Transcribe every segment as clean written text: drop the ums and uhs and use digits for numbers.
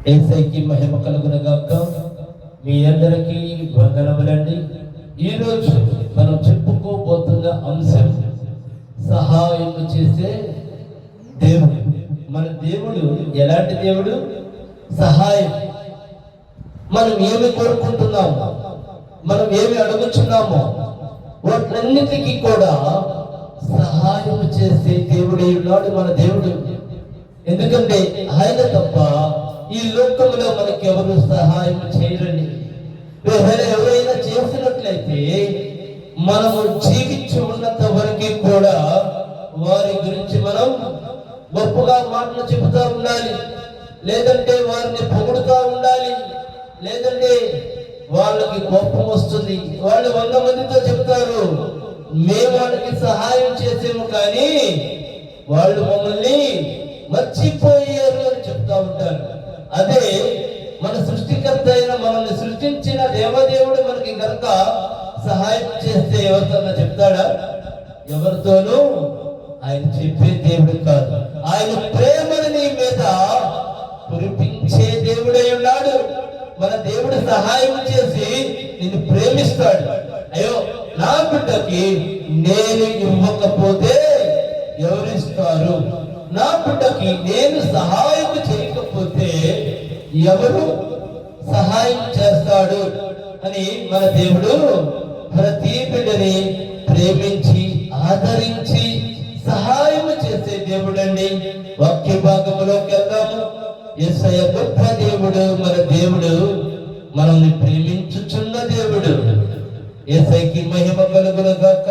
యేసయ్యకి మహిమ కలుగునుగాక. మీ అందరికీ వందనములండి. ఈరోజు మనం చెప్పుకోబోతున్న అంశం సహాయం చేసే దేవుడు. మన దేవుడు ఎలాంటి దేవుడు? సహాయం. మనం ఏమి కోరుకుంటున్నాము, మనం ఏమి అడుగుతున్నామో వాటన్నిటికీ కూడా సహాయం చేసే దేవుడు ఉన్నాడు మన దేవుడు. ఎందుకంటే ఆయన తప్ప ఈ లోకంలో మనకి ఎవరు సహాయం చేయరండి. ఎవరైనా చేసినట్లయితే మనము జీవించి ఉన్నంత వరకు కూడా వారి గురించి మనం గొప్పగా మాటలు చెబుతూ ఉండాలి, లేదంటే వారిని పొగుడుతూ ఉండాలి, లేదంటే వాళ్ళకి కోపం వస్తుంది. వాళ్ళు 100 మందితో చెబుతారు మేము వాళ్ళకి సహాయం చేసేము, కానీ వాళ్ళు మమ్మల్ని మర్చిపోయారు అని చెప్తా ఉంటారు. అదే మన సృష్టికర్త అయిన మనల్ని సృష్టించిన దేవదేవుడు మనకి కనుక సహాయం చేస్తే ఎవరితో చెప్తాడా? ఎవరితోనూ ఆయన చెప్పే దేవుడు కాదు. ఆయన ప్రేమను నీ మీద కురిపించే దేవుడై ఉన్నాడు. మన దేవుడు సహాయం చేసి నిన్ను ప్రేమిస్తాడు. అయ్యో నా బిడ్డకి నేను ఇవ్వకపోతే ఎవరిస్తారు? నా బిడ్డకి నేను సహాయం చేయకపోతే ఎవరు సహాయం చేస్తాడు అని మన దేవుడు ప్రతి బిడ్డని ప్రేమించి ఆదరించి సహాయం చేసే దేవుడండి. వాక్య భాగంలోకి వెళ్దాము. యేసయ్య గొప్ప దేవుడు, మన దేవుడు మనల్ని ప్రేమించుచున్న దేవుడు. యేసయ్యకి మహిమ కలుగునుగాక.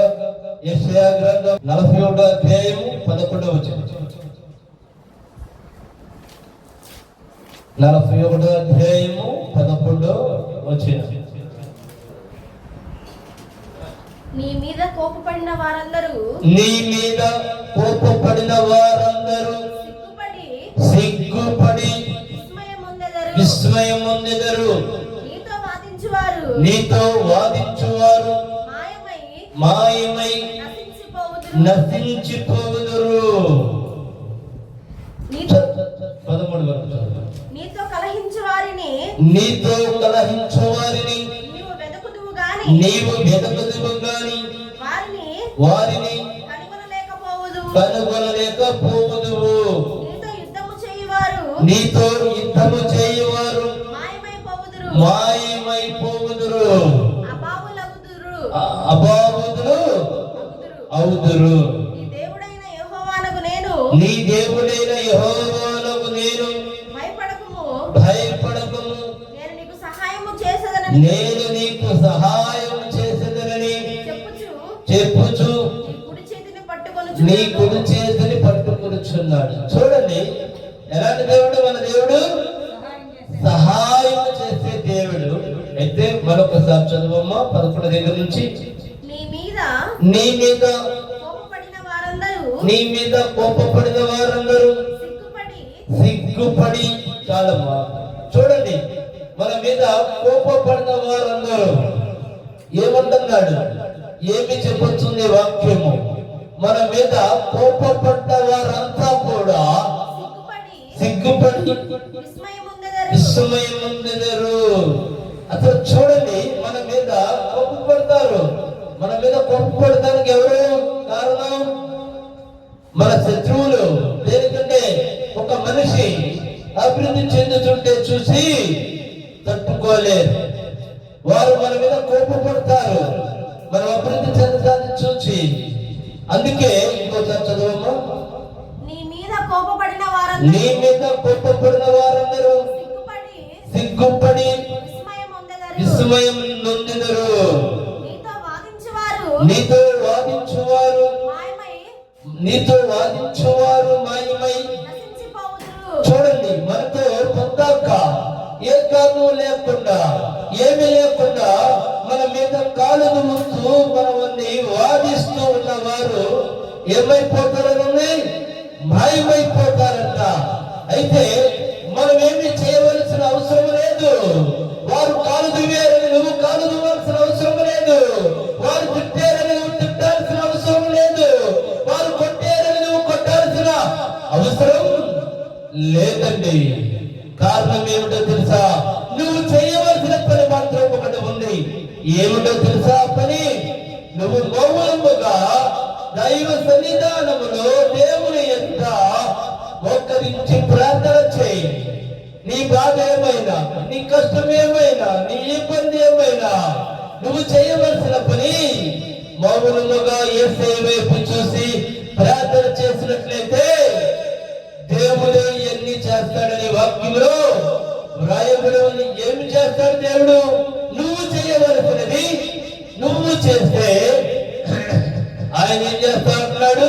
యెషయా గ్రంథం 41వ అధ్యాయము 11వ వచనం. 41వ అధ్యాయము 11వ వచనం. నీ మీద కోపపడిన వారందరూ సిగ్గుపడి విస్మయం పొందెదరు. నీతో వాదించువారు మాయమై నశించిపోవుదురు. 13 నీతో కలహించు వారిని నీవు వెదకుదువు గాని వారిని కనుగొనలేకపోవుదువు. నీతో యుద్ధము చేయువారు మాయమైపోవుదురు, అబావుదురు అవుదురు. నీ దేవుడైన యెహోవానగు నేను భయపడకుము, నేను నీకు సహాయం చేసేదనని చెప్పుచు నీ కుడి చేతిని పట్టుకొనుచున్నాడు. చూడండి ఎలాంటి దేవుడు మన దేవుడు? సహాయం చేసే దేవుడు. అయితే మరొకసారి చదువమ్మా 11 దగ్గర నుంచి. నీ మీద కోపపడిన వారందరూ సిగ్గుపడి. చాలమ్మా. చూడండి మన మీద కోపపడిన వారందరూ ఏమంటున్నాడు? ఏమి చెప్పొచ్చుంది వాక్యము? మన మీద కోపపడ్డ వారంతా కూడా సిగ్గుపడి విస్మయం పొందెదరు. అసలు చూడండి మన మీద కోపపడతారు. మన మీద కోపపడటానికి ఎవరు కారణం? మన శత్రువులు. దేనికంటే ఒక మనిషి అభివృద్ధి చెందుతుంటే చూసి తట్టుకోలేరు. వారు మన మీద కోపపడతారు మనం అభివృద్ధి చెందడాన్ని చూసి. అందుకే ఇంకోసారి చదవమ్మా. నీ మీద కోపపడిన వారందరూ సిగ్గుపడి విస్మయం నొందెదరు. నీతో వాదించువారు మాయమై. చూడండి మనతో పొందాక ఏ కారణం లేకుండా ఏమి లేకుండా మన మీద కాలును ముందు మనల్ని వాదిస్తూ ఉన్నవారు ఏమైపోతారని మాయమైపోతారంట. అయితే మనం ఏమి చేయవలసిన అవసరం లేదు. వారు కాలు దువ్వారని నువ్వు కాలు దువ్వాల్సిన అవసరం లేదు. వారు తిట్టారని నువ్వు తిట్టాల్సిన అవసరం లేదు. వారు కొట్టారని నువ్వు కొట్టాల్సిన అవసరం లేదండి. కారణం ఏమిటో తెలుసా? నువ్వు చేయవలసిన పని మాత్రం ఒకటి ఉంది. ఏమిటో తెలుసా పని? నువ్వు మౌనముగా దైవ సన్నిధానములో దేవుని ఎదుట మోకరించి ప్రార్థన చేయి. నీ బాధ ఏమైనా, నీ కష్టం ఏమైనా, నీ ఇబ్బంది ఏమైనా, నువ్వు చేయవలసిన పని మౌనముగా యేసయ్య వైపు చూసి ప్రార్థన చేసినట్లయితే దేవుడు ఎన్ని చేస్తాడని వాక్యంలో వ్రాయబడి ఉంది. ఏమి చేస్తాడు దేవుడు? నువ్వు చేయవలసినది నువ్వు చేస్తే ఆయన ఏం చేస్తా అంటున్నాడు?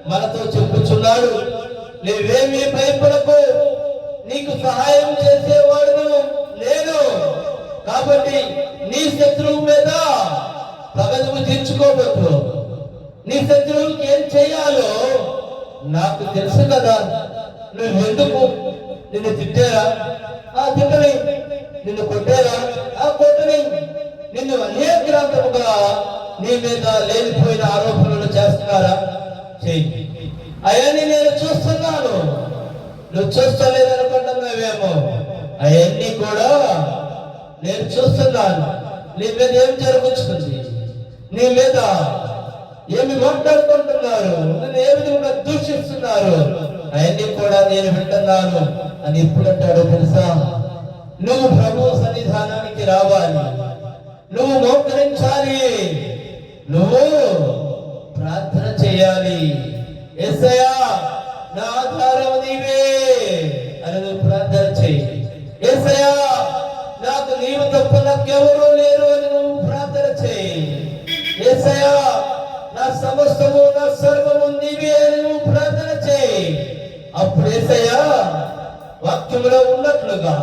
మనతో చెప్పుచున్నాడు, నువ్వేమీ భయపడకు, నీకు సహాయం చేసేవాడును నేను. కాబట్టి నీ శత్రువు మీద పగ నువ్వు తీర్చుకోవచ్చు. నీ శత్రువుకి ఏం చేయాలో నాకు తెలుసు కదా. నువ్వెందుకు? నిన్ను తిట్టారా? ఆ తిట్టని. నిన్ను కొట్టారా? ఆ కొట్టని. నిన్ను అనేకముగా నీ మీద లేనిపోయిన ఆరోపణలు చేస్తున్నారా? చెయ్యి. అవన్నీ నేను చూస్తున్నాను. నువ్వు చూస్తలేదనుకుంటున్నావేమో, అవన్నీ కూడా నేను చూస్తున్నాను. నీ మీద ఏం జరుగుతుంది, నీ మీద ఏమి మాట్లాడుకుంటున్నారు, నన్ను ఏ విధంగా దూషిస్తున్నారు, అవన్నీ కూడా నేను వింటున్నాను అని ఎప్పుడు అంటాడో తెలుసా? నువ్వు ప్రభు సన్నిధానానికి రావాలి, నువ్వు మోకరించాలి, నువ్వు ప్రార్థన చేయాలి. యేసయ్యా నా ఆధారం నీవే అని నువ్వు ప్రార్థన చేయి. యేసయ్యా నాకు నీవు తప్ప నాకెవరూ లేరు అని నువ్వు ప్రార్థన చేయి. యేసయ్యా నా సమస్తము నా సర్వము నీవే అని నువ్వు ప్రార్థన చేయి. అప్పుడు యేసయ్యా వాక్యములో ఉన్నట్లుగా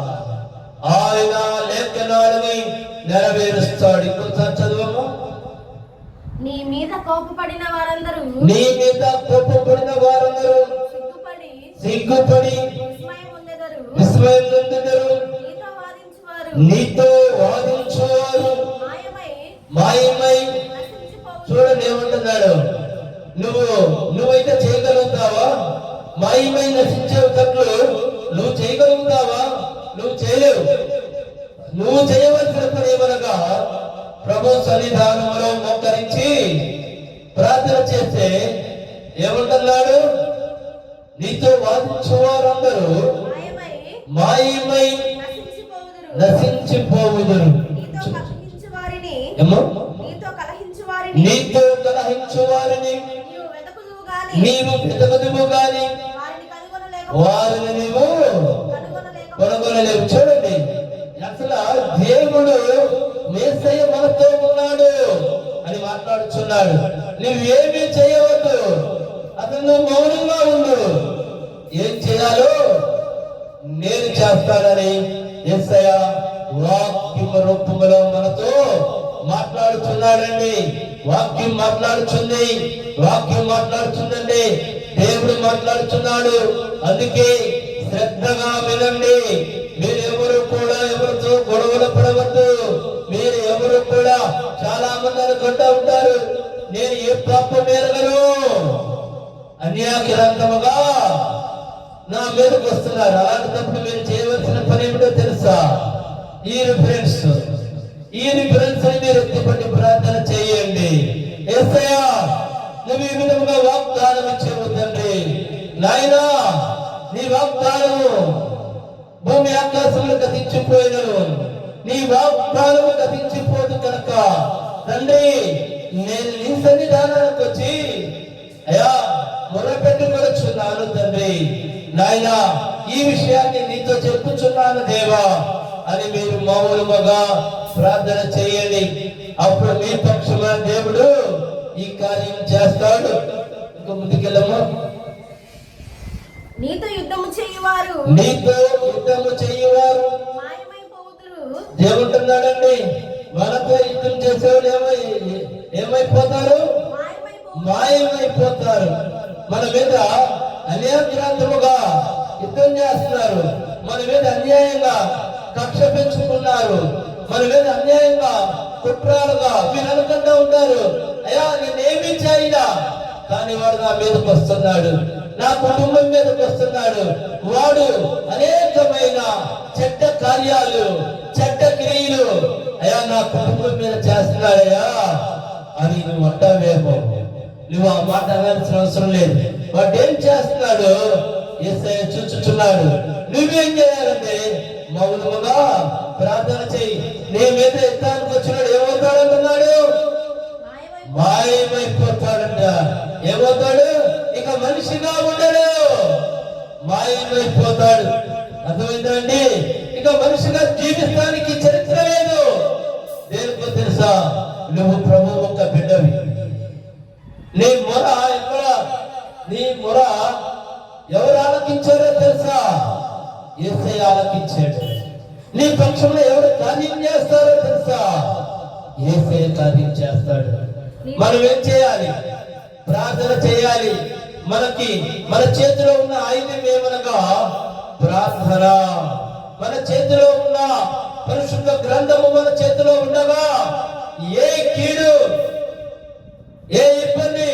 ఆయన లేఖనాలని నెరవేరుస్తాడు. ఇంకొకసారి చదువమ్మా. నీ మీద కోపపడిన వారందరూ సిగ్గుపడి విస్మయం నొందెదరు. నీతో వాదించువారు మాయమై. చూడండి ఏమంటున్నాడు? నువ్వైతే చేయగలుగుతావా? మాయమై నశించేటట్లు నువ్వు చేయగలుగుతావా? నువ్వు చేయలేవు. నువ్వు చేయవలసిన పని ఏమనగా ప్రభు సన్నిధానంలో మోకరించి ప్రార్థన చేస్తే ఏమంటున్నాడు? నీతో వాదించువారందరూ మాయమై నశించిపోవుదురు. నీతో కలహించు వారిని నీవు వెతకదువు గాని వారిని నీవు కనుగొనలేవు. చూడండి, అసలు దేవుడు యేసయ్య మనతో ఉన్నాడు అని మాట్లాడుచున్నాడు. నువ్వేమీ చేయవద్దు, అసలు నువ్వు మౌనంగా ఉండు. ఏం చేయాలో నేను చేస్తానని యేసయ్య వాక్యం రూపంలో మనతో మాట్లాడుతున్నాడండి. వాక్యం మాట్లాడుతుందండి. దేవుడు మాట్లాడుతున్నాడు. అందుకే శ్రద్ధగా వినండి. మీరు ఎవరితో గొడవలు పడవద్దు. మీరు ఎవరు కూడా చాలా మంది అనుకుంటా ఉంటారు, నేను ఏ పాపం ఎరగను, అన్యాయగ్రంథముగా నా మీదకి వస్తున్నారు. అలాంటప్పుడు మీరు చేయవలసిన పని ఏమిటో తెలుసా? ఈ రిఫరెన్స్ మీరు ఎత్తిపట్టి ప్రార్థన చేయండి. యేసయ్యా నువ్వు ఈ విధంగా వాగ్దానం ఇచ్చేవద్దండి నాయనా. నీ వాగ్దానము భూమి ఆకాశములు గతించిపోయినను, నీ వాగ్దానము గతించిపోదు కనుక తండ్రి, నేను నీ సన్నిధానానికి వచ్చి అయ్యా మొరపెట్టుకొచ్చున్నాను తండ్రి. నాయనా ఈ విషయాన్ని నీతో చెప్పుచున్నాను దేవా అని మీరు మౌనముగా ప్రార్థన చేయండి. అప్పుడు మీ పక్షమైన దేవుడు ఈ కార్యం చేస్తాడు. ఇంకా ముందుకెళ్ళమ్మా. నీతో యుద్ధము చేయువారు ఏమంటున్నాడండి? మనతో యుద్ధం చేసేవాళ్ళు ఏమైపోతారు? మాయమైపోతారు. మన మీద అన్యాయగ్రంథముగా యుద్ధం చేస్తున్నారు. మన మీద అన్యాయంగా కక్ష పెంచుకున్నారు. మన మీద అన్యాయంగా కుట్రాలుగా మీరు అనుకుంటూ ఉంటారు, అయ్యా నేనేమీ చేయడా, కానీ వాడు నా మీదకి వస్తున్నాడు, నా కుటుంబం మీదకి వస్తున్నాడు, వాడు అనేకమైన చెడ్డ కార్యాలు, చెడ్డ క్రియలు అయ్యా నా కుటుంబం మీద చేస్తున్నాడయ్యా అని నువ్వు అంటావేమో. నువ్వు ఆ మాట అనాల్సిన అవసరం లేదు. వాడు ఏం చేస్తున్నాడు యేసయ్య చూచుచున్నాడు. నువ్వేం చేయాలంటే మౌనముగా ప్రార్థన చెయ్యి. నీ మీద యుద్ధానికి వచ్చినాడు ఏమవుతాడు అంటున్నాడు? మాయమైపోతాడంట. ఏమవుతాడు? ఇక మనిషిగా ఉండడు, మాయమైపోతాడు. అర్థమైందండి? ఇక మనిషిగా జీవిస్తానికి చరిత్ర లేదు. దేనికో తెలుసా? నువ్వు ప్రభు ఒక బిడ్డవి. నీ మొర ఎక్కడ? నీ మొర ఎవరు ఆలకించారో తెలుసా? యేసయ్య ఆలకించాడు. నీ పక్షంలో ఎవరు కార్యం చేస్తారో తెలుసా? యేసయ్య కార్యం చేస్తాడు. మనం ఏం చేయాలి? ప్రార్థన చేయాలి. మన చేతిలో ఉన్న ఆయుధం ఏమనగా ప్రార్థన. మన చేతిలో ఉన్న పరిశుద్ధ గ్రంథము మన చేతిలో ఉండగా ఏ కీడు, ఏ ఇబ్బంది,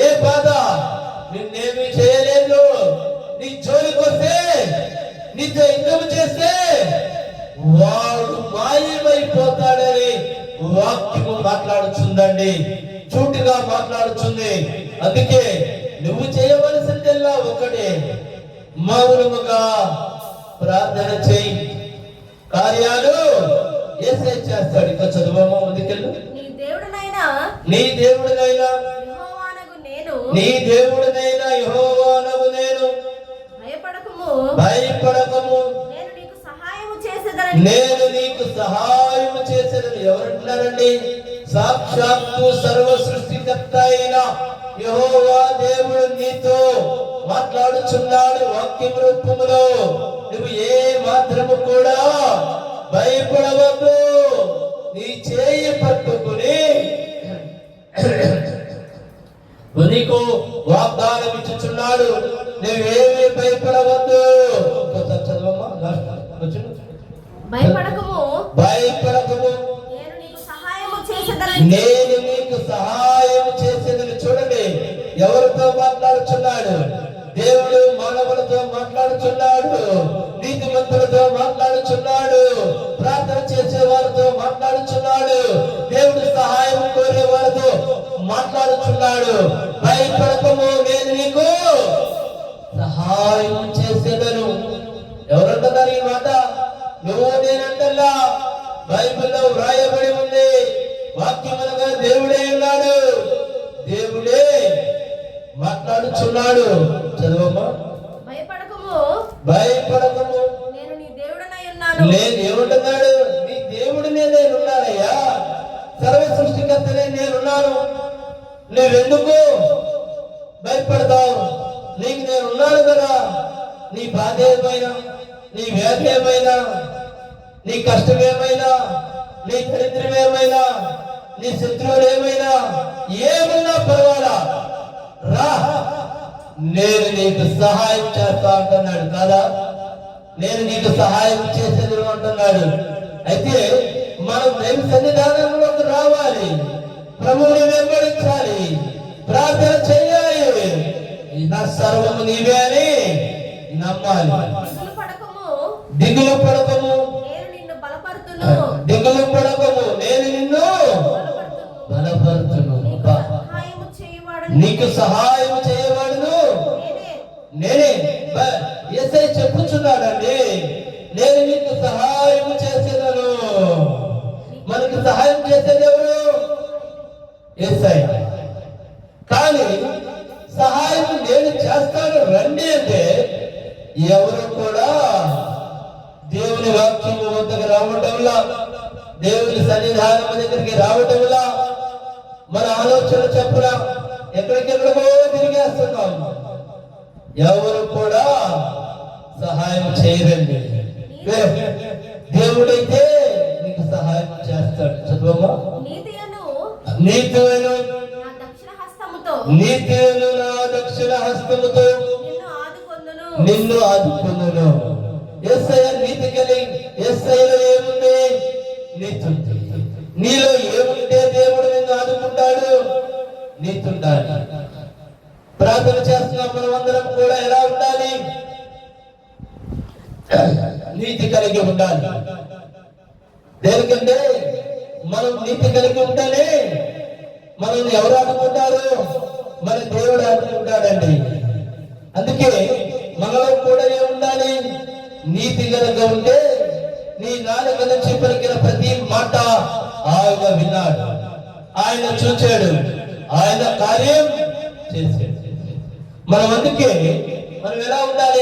ఏ బాధ నిన్నేమి చేయలేదు. నీ జోలికి వస్తే, నీతో యుద్ధం చేస్తే వాడు మాయమైపోతాడని వాక్యము మాట్లాడుచుందండి, చూటిగా మాట్లాడుచుంది. అందుకే నువ్వు చేయవలసిందల్లా ఒకటే, మౌనముగా ప్రార్థన చేయి. కార్యాలు యేసయ్య చేస్తాడు. ఇక చదువమ్మా ముందుకెళ్ళు. నీ దేవుడినైనా నీ దేవుడినైనా యెహోవానగు నేను భయపడకము నేను నీకు సహాయము చేసేదని ఎవరంటున్నారండి? సాక్షాత్తు సర్వ సృష్టికర్త అయిన యెహోవా దేవుడు నీతో మాట్లాడుచున్నాడు వాక్యం రూపములో. నువ్వు ఏ మాత్రము కూడా భయపడవద్దు. నీ చేయి పట్టుకుని నీకు వాగ్దానం ఇచ్చుచున్నాడు. నువ్వేమీ భయపడవద్దు. భయపడకము నేను నీకు సహాయం చేసేదని. చూడండి ఎవరితో మాట్లాడుచున్నాడు? దేవుడు మానవులతో మాట్లాడుచున్నాడు, నీతిమంతులతో మాట్లాడుచున్నాడు, ప్రార్థన చేసే వారితో మాట్లాడుచున్నాడు, దేవుడు సహాయం కోరే వారితో మాట్లాడుచున్నాడు. భయపడకము నేను నీకు సహాయం చేసేదను. ఎవరంటున్నారు ఈ మాట? నువ్వు నేనంటల్లా. బైబిల్లో వ్రాయబడి ఉంది. వాక్యములుగా దేవుడే ఉన్నాడు, దేవుడే మాట్లాడుచున్నాడు. చదవమ్మా. భయపడకము నేను నీ దేవుడనై ఉన్నాను. ఏమంటున్నాడు? నీ దేవుడినే నేనున్నానయ్యా, సర్వ సృష్టికర్తనే నేనున్నాను. నువ్వెందుకు భయపడతావు? నీకు నేనున్నాను కదా. నీ బాధ ఏమైనా, నీ వ్యాధి ఏమైనా, నీ కష్టం ఏమైనా, నీ దరిద్రం ఏమైనా, నీ శత్రువులు ఏమైనా, ఏమన్నా పర్వాలా, రా, నేను నీకు సహాయం చేస్తా అంటున్నాడు కదా. నేను నీకు సహాయం చేసేది అంటున్నాడు. అయితే మనం దైవ సన్నిధానంలోకి రావాలి, ప్రభువుని వెంబడించాలి, ప్రార్థన చేయాలి. నా సర్వము నీవే అని నమ్మాలి. దిగులు పడకము దిగులు పడకము నేను నిన్ను బలపరుతును. నీకు సహాయం చేయవాడును నేనే. యేసయ్య చెప్పుచున్నాడండి, నేను నీకు సహాయం చేసేదను. మనకు సహాయం చేసేది ఎవరు? యేసయ్య. కానీ సహాయం నేను చేస్తాను రండి అంటే ఎవరు కూడా దేవుని వాక్యం వద్దకు రావటంలా, దేవుని సన్నిధానం దగ్గరికి రావటంలా, మన ఆలోచన చెప్పున ఎక్కడికెక్కడికో తిరిగేస్తున్నాం. ఎవరు కూడా సహాయం చేయరండి. దేవుడైతే నీకు సహాయం చేస్తాడు. చదువమ్మా. నీతిను నా దక్షిణ హస్తముతో నిన్ను ఆదుకొందును. యేసయ్య నీతి కలిగి, యేసయ్యలో ఏముంది? నీతి. నీలో ఏముంటే దేవుడు నిన్ను ఆదుకుంటాడు? నీతి ఉండాలి. ప్రార్థన చేస్తున్నాం మనం కలిగి ఉండాలి. దేనికంటే మనం నీతి కలిగి ఉంటేనే మనల్ని ఎవరు ఆడుకుంటారు? మన దేవుడు ఆడుకుంటాడండి. అందుకే మనలో కూడా ఏముండాలి? నీతి కనుక ఉంటే నీ నాలుక నుంచి పలికిన ప్రతి మాట ఆయన విన్నాడు, ఆయన చూచాడు, ఆయన కార్యం చేశాడు. మనం అందుకే మనం ఎలా ఉండాలి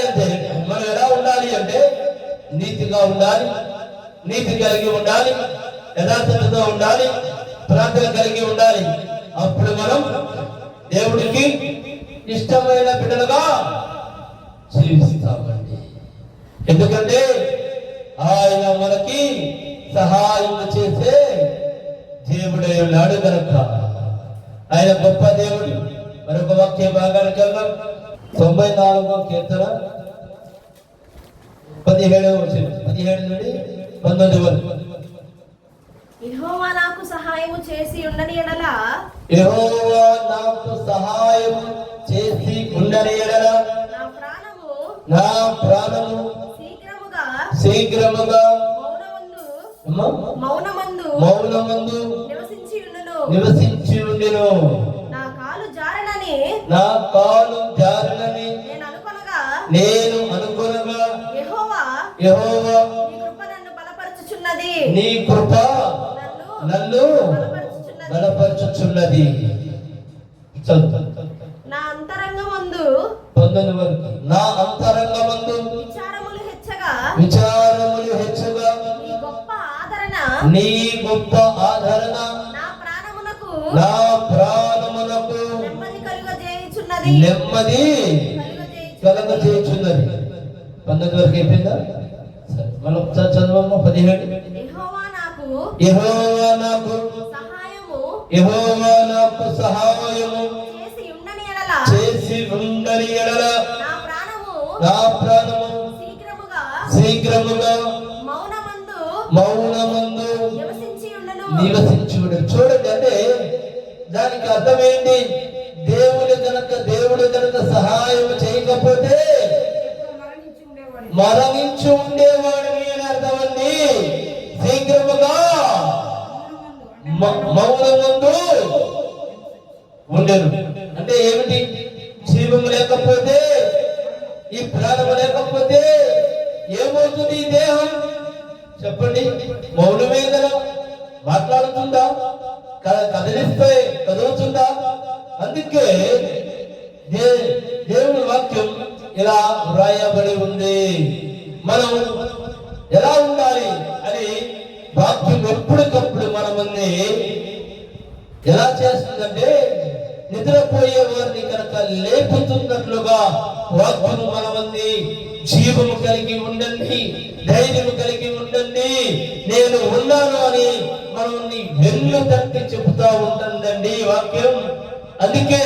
అంటే నీతిగా ఉండాలి, నీతి కలిగి ఉండాలి, యథార్థతతో ఉండాలి, ప్రార్థన కలిగి ఉండాలి. అప్పుడు మనం దేవుడికి ఇష్టమైన బిడ్డలుగా జీవిస్తామండి. ఎందుకంటే ఆయన మనకి సహాయం చేసే దేవుడై ఉన్నాడు కనుక. ఆయన గొప్ప దేవుడు. మరొక వాక్య భాగానికి వెళ్దాం. 94వ కీర్తన 17 నుండి 19 వరకు. యెహోవా నాకు సహాయము చేసి ఉండని ఎడల, యెహోవా నాకు సహాయం చేసి ఉండని ఎడల నా ప్రాణము శీఘ్రముగా మౌనమందు నివసించి ఉండును. నా కాలు జారనని నేను అనుకొనగా యెహోవా నీ కృప నన్ను బలపరచుచున్నది. నా అంతరంగమందు విచారములు హెచ్చగా నీ గొప్ప ఆదరణ నా ప్రాణమునకు నెమ్మది కలుగజేయుచున్నది. 19 వరకు అయిపోయిందా? మనం చదవమ్మా. 17. యెహోవా నాకు సహాయము చేసి ఉండని ఎడల నా ప్రాణము శీఘ్రముగా మౌనమందు నివసించి ఉండను. చూడండి, అంటే దానికి అర్థం ఏంటి? దేవుడు కనుక సహాయం చేయకపోతే మరణించి ఉండేవాడిని అని అర్థం అండి. శీఘ్రముగా మౌనమందు ఉండను అంటే ఏమిటి? జీవము లేకపోతే, ఈ ప్రాణము లేకపోతే ఏమవుతుంది ఈ దేహం? చెప్పండి. మౌనమే కదా, మాట్లాడుతుందా? కదులుతుందా? అందుకే దేవుని వాక్యం ఇలా వ్రాయబడి ఉంది. మనం ఎలా ఉండాలి అని వాక్యం ఎప్పటికప్పుడు మనల్ని ఎలా చేస్తుందంటే, నిద్రపోయే వారిని కనుక లేపుతున్నట్లుగా వాక్యము మనల్ని జీవము కలిగి ఉండండి, ధైర్యము కలిగి ఉండండి, నేను ఉన్నాను అని మనల్ని వెన్ను తట్టి చెబుతా ఉంటుందండి వాక్యం. అందుకే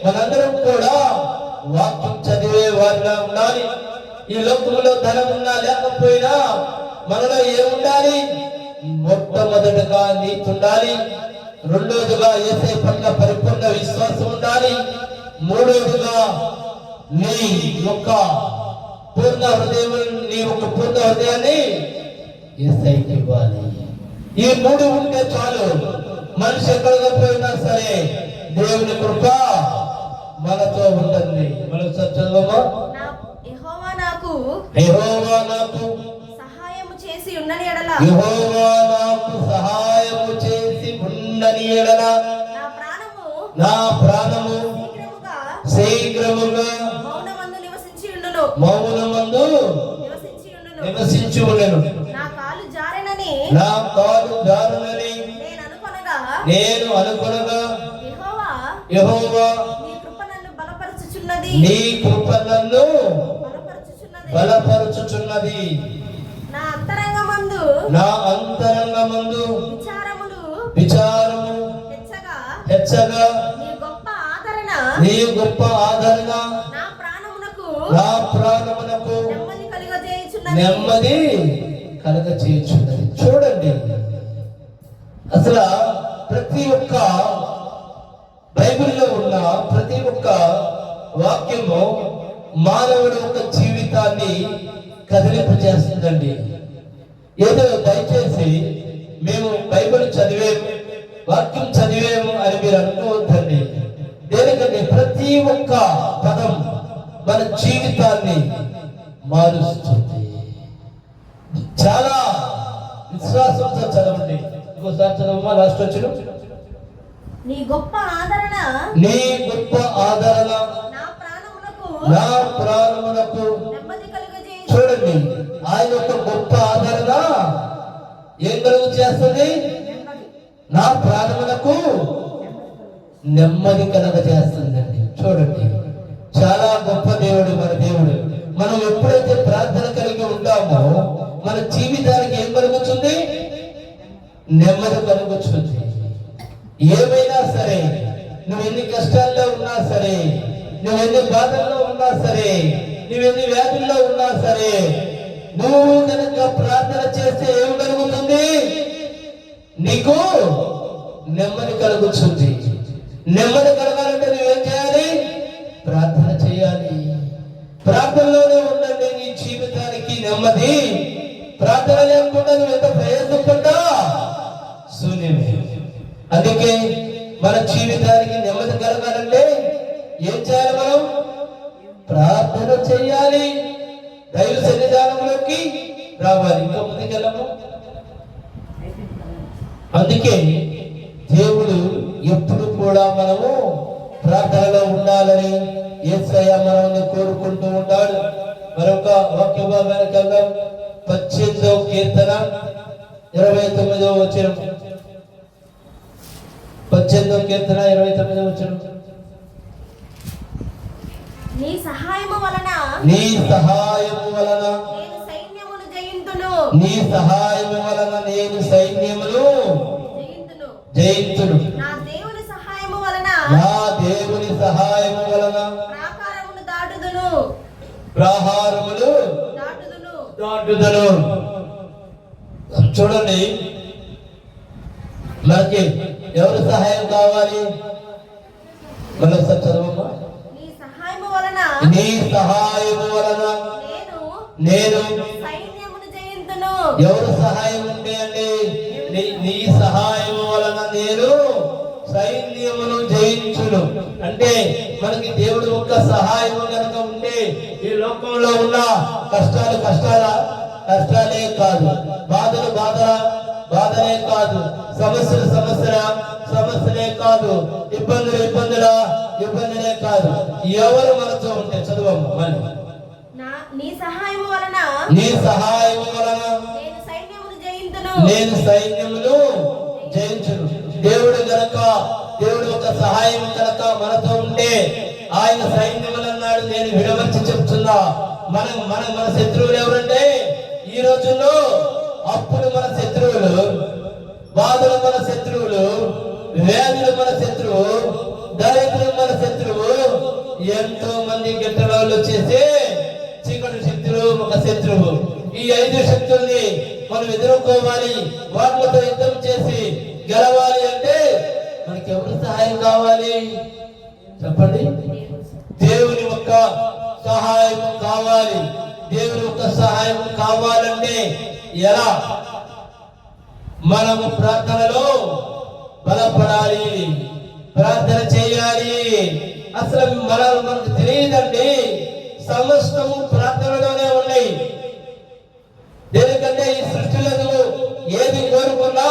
మనందరం కూడా వాక్యం చదివే వారిగా ఉండాలి. ఈ లోకంలో ధనం ఉన్నా లేకపోయినా మనలో ఏముండాలి? మొట్టమొదటిగా నీతి ఉండాలి, రెండోదిగా యేసయ్య పట్ల పరిపూర్ణ విశ్వాసం ఉండాలి, మూడోదిగా నీ యొక్క పూర్ణ హృదయాన్ని యేసయ్యకి ఇవ్వాలి. ఈ మూడు ఉంటే చాలు. మనిషి ఎక్కడికి పోయినా సరే దేవుని కృప మనతో ఉంటుంది. మనం చదవమా. యెహోవా నాకు సహాయము చేసి ఉండని ఎడల నా ప్రాణము శీఘ్రముగా మౌనమందు నివసించి ఉండెను. నా కాలు జారనని నేను అనుకొనగా యెహోవా నీ కృప నన్ను బలపరచుచున్నది. నా అంతరంగమందు విచారము హెచ్చగా నీ గొప్ప ఆదరణ నా ప్రాణమునకు నెమ్మది కలుగజేయుచున్నది. చూడండి, అసలు ప్రతి ఒక్క బైబిల్లో ఉన్న ప్రతి ఒక్క వాక్యము మానవుడి యొక్క జీవితాన్ని కదిలింపజేస్తుందండి. ఏదో దయచేసి మేము బైబిల్ చదివేము, వాక్యం చదివేము అని మీరు అనుకోవద్దండి. దేనికంటే ప్రతి ఒక్క పదం మన జీవితాన్ని మారుస్తుంది. చాలా విశ్వాసంతో చదవండి. ఇంకోసారి చదవమ్మా, లాస్ట్ వచ్చిన నీ గొప్ప ఆదరణ నీ గొప్ప ఆదరణ నా ప్రాణమునకు నెమ్మది కలుగజేయును. చూడండి, ఆయన యొక్క గొప్ప ఆదరణ ఏం కలుగు చేస్తుంది? నా ప్రాణమునకు నెమ్మది కలుగ చేస్తుందండి. చూడండి, చాలా గొప్ప దేవుడు మన దేవుడు. మనం ఎప్పుడైతే ప్రార్థన కలిగి ఉంటామో మన జీవితానికి ఏం కలుగుతుంది? నెమ్మది కలుగుతుంది. ఏమైనా సరే, నువ్వు ఎన్ని కష్టాల్లో ఉన్నా సరే, నువ్వు ఎన్ని బాధల్లో ఉన్నా సరే, నువ్వెన్ని వ్యాధుల్లో ఉన్నా సరే, నువ్వు కనుక ప్రార్థన చేస్తే ఏం కలుగుతుంది? నీకు నెమ్మది కలుగుతుంది. నెమ్మది కలగాలంటే నువ్వేం చేయాలి? ప్రార్థన చేయాలి. ప్రార్థనలోనే ఉండండి నీ జీవితానికి నెమ్మది. ప్రార్థన లేకుండా నువ్వు ఎంత ప్రయత్నపడ్డా శూన్యమే. అందుకే మన జీవితానికి నెమ్మది కలగాలంటే ఏం చేయాలి? మనం ప్రార్థన చేయాలి, దైవ సన్నిధానంలోకి రావాలి. ఇంకా ముందుకెళ్ళము. అందుకే దేవుడు ఎప్పుడు కూడా మనము ప్రార్థనలో ఉండాలని యేసయ్య మనల్ని కోరుకుంటూ ఉంటాడు. మరొక వాక్య భాగానికి వెళ్దాం. 18వ కీర్తన 29వ వచనం. 18వ కీర్తన 29వ వచనం. నీ సహాయము వలన నీ సహాయము వలన నేను సైన్యమును జయింతును. నీ సహాయము వలన నేను సైన్యమును జయింతును. నా దేవుని సహాయము వలన నా దేవుని సహాయము వలన ప్రాకారమును దాటుదును. ప్రహారములు దాటుదును. చూడండి, మనకి ఎవరి సహాయం కావాలి? మనం చదవమ్మా. నీ సహాయము వలన నీ సహాయము వలన నేను సైన్యమును జయింతును. ఎవరు సహాయం ఉంటే అండి? నీ సహాయం వలన నేను సైన్యమును జయించును. అంటే మనకి దేవుడు ఒక్క సహాయం కనుక ఉంటే ఈ లోకంలో ఉన్న కష్టాలు కష్టాలే కాదు, బాధలు బాధలే కాదు, సమస్యలే కాదు, ఇబ్బందులే కాదు. ఎవరు మనతో ఉంటే చదువమ్మ మళ్ళీ. నీ సహాయము వలన నేను సైన్యమును జయించును. దేవుడు ఒక సహాయం కనుక మనతో ఉంటే ఆయన సైన్యములు అన్నాడు. నేను విడమర్చి చెప్తున్నా, మన శత్రువులు ఎవరంటే ఈ రోజుల్లో అప్పుడు మన శత్రువులు, బాధలు మన శత్రువులు, వ్యాధులు మన శత్రువు, దరిద్రులు మన శత్రువు, ఎంతో మంది గిట్టడాలు వచ్చేసి చీకటి శక్తులు ఒక శత్రువు. ఈ 5 శక్తుల్ని మనం ఎదుర్కోవాలి, వాటితో యుద్ధం చేసి గెలవాలి అంటే మనకి ఎవరు సహాయం కావాలి? చెప్పండి. దేవుని యొక్క సహాయం కావాలి. దేవుని యొక్క సహాయం కావాలంటే ఎలా? మనము ప్రార్థనలో బలపడాలి, ప్రార్థన చేయాలి. అసలు మనకు తెలియదండి, సమస్తము ప్రార్థనలోనే ఉన్నాయి. దేనికంటే ఈ సృష్టిలో నువ్వు ఏది కోరుకున్నా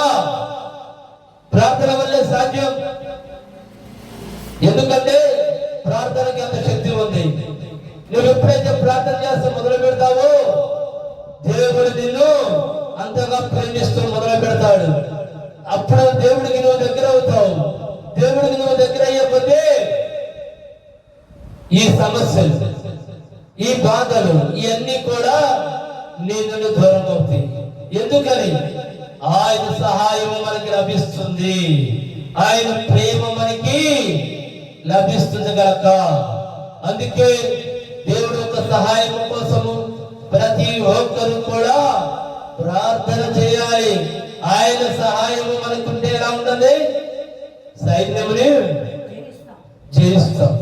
ప్రార్థన వల్లే సాధ్యం. ఎందుకంటే ప్రార్థనకి అంత శక్తి ఉంది. నువ్వు ఎప్పుడైతే ప్రార్థన చేస్తూ మొదలు పెడతావో దేవుడు నిన్ను అంతగా ప్రేమిస్తూ మొదలు పెడతాడు. అప్పుడు దేవుడికి నువ్వు దగ్గర అవుతావు. దేవుడికి నువ్వు దగ్గర అయ్యకపోతే ఈ సమస్యలు, ఈ బాధలు ఇవన్నీ కూడా నీ నుండి దూరం అవుతాయి. ఎందుకని? ఆయన సహాయం మనకి లభిస్తుంది, ఆయన ప్రేమ మనకి లభిస్తుంది కనుక. అందుకే దేవుడు ఒక సహాయం కోసము ప్రతి ఒక్కరు కూడా ప్రార్థన చేయాలి. ఆయన సహాయం మనకుంటే ఎలా ఉంటుంది? సైన్యముని జయిస్తాం.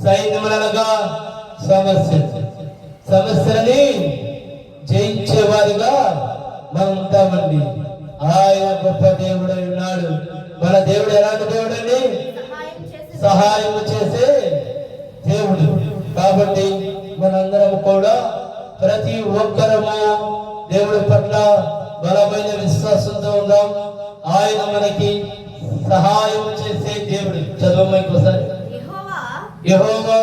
సైన్యములనగా సమస్యలని జయించేవారిగా మనం ఉంటామండి. ఆయన గొప్ప దేవుడై ఉన్నాడు. మన దేవుడు ఎలాంటి దేవుడు అండి? సహాయం చేసే దేవుడు. కాబట్టి మనందరం కూడా ప్రతి ఒక్కరము దేవుడి పట్ల బలమైన విశ్వాసంతో ఉందాం. ఆయన మనకి సహాయం చేసే దేవుడు. చదవమా ఇంకోసారి. యెహోవా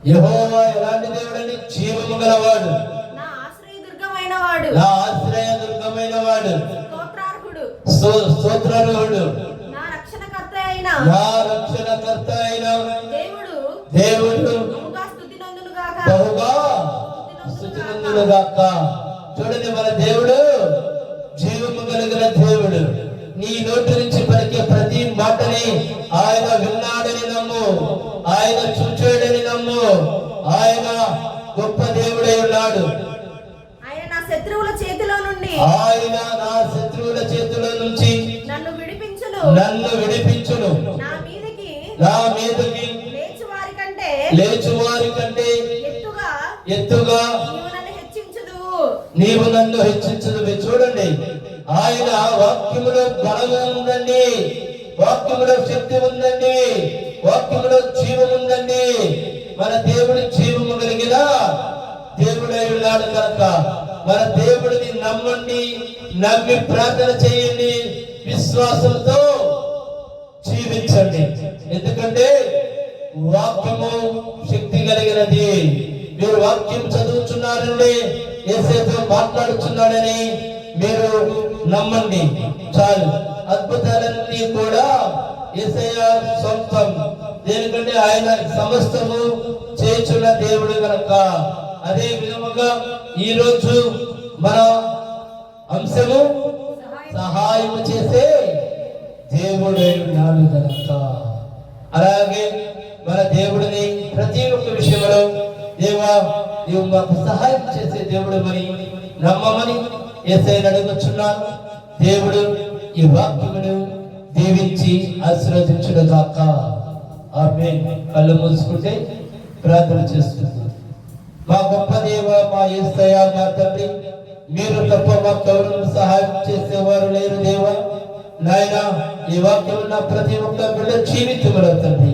యెహోవా ఎలాంటి దేవుడని? జీవము గలవాడు, నా ఆశ్రయదుర్గమైన వాడు, నా ఆశ్రయదుర్గమైన వాడు, స్తోత్రార్హుడు, స్తోత్రార్హుడు, నా రక్షణకర్త అయిన దేవుడు దేవుడు బహుగా స్తుతినందును గాక. బహుగా స్తుతినందును గాక. చూడండి, మన దేవుడు జీవము కలిగిన దేవుడు. నీ నోటి నుంచి పలికే ప్రతి మాటని ఆయన విన్నాడని నమ్ము, ఆయన చూచాడని నమ్ము. ఆయన గొప్ప దేవుడై ఉన్నాడు. ఆయన నా శత్రువుల చేతిలో నుండి, ఆయన నా శత్రువుల చేతిలో నుంచి నన్ను విడిపించును, నా మీదకి లేచు వారి కంటే ఎత్తుగా నీవు నన్ను హెచ్చించుదు. చూడండి, ఆయన వాక్యములో బలము ఉందండి, వాక్యములో శక్తి ఉందండి, వాక్యములో జీవం ఉందండి. మన దేవుడు జీవము కలిగిన దేవుడై ఉన్నాడు కనుక మన దేవుడిని నమ్మండి, నమ్మి ప్రార్థన చేయండి, విశ్వాసంతో జీవించండి. ఎందుకంటే వాక్యము శక్తి కలిగినది. మీరు వాక్యం చదువుతున్నారండి, యేసుతో మాట్లాడుతున్నాడని మీరు నమ్మండి చాలు. అద్భుతాలన్నీ కూడా యేసయ్య సొంతం. దేనికంటే ఆయన సమస్తము చేయుచున్న దేవుడు కనుక. అదే విధముగా ఈ రోజు మన అంశము సహాయం చేసే దేవుడై ఉన్నాడు కనుక. అలాగే మన దేవుడిని ప్రతి ఒక్క విషయంలో దేవా నీవు మాకు సహాయం చేసే దేవుడు అని నమ్మమని యేసయ్యను అడుగుచున్నాను. దేవుడు ఈ వాక్యమును దీవించి ఆశీర్వదించును గాక. ఆమేన్. కళ్ళు మూసుకుంటే ప్రార్థన చేస్తున్నాను. మా గొప్ప దేవ, మా యేసయ్య, మా తండ్రి, మీరు తప్ప మాకెవరు సహాయం చేసేవారు లేరు దేవా. నాయన, ఈ వాక్యం ఉన్న ప్రతి ఒక్క బిడ్డ జీవితములో తండ్రి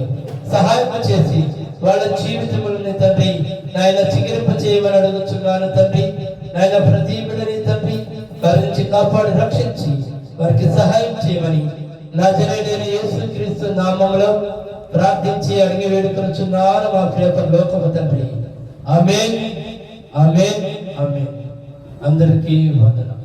సహాయం చేసి వాళ్ళ జీవితములని తండ్రి నాయన చిగిరింప చేయమని అడుగుతున్నాను తండ్రి. నాయన ప్రతి బిడ్డని తండ్రి కరించి కాపాడి రక్షించి వారికి సహాయం చేయమని నజరేయుడైన యేసుక్రీస్తు నామములో ప్రార్థించి అడిగి వేడుకొనుచున్నాను మా ప్రియ పరలోకపు తండ్రి. ఆమేన్, ఆమేన్, ఆమేన్. అందరికీ వందనాలు.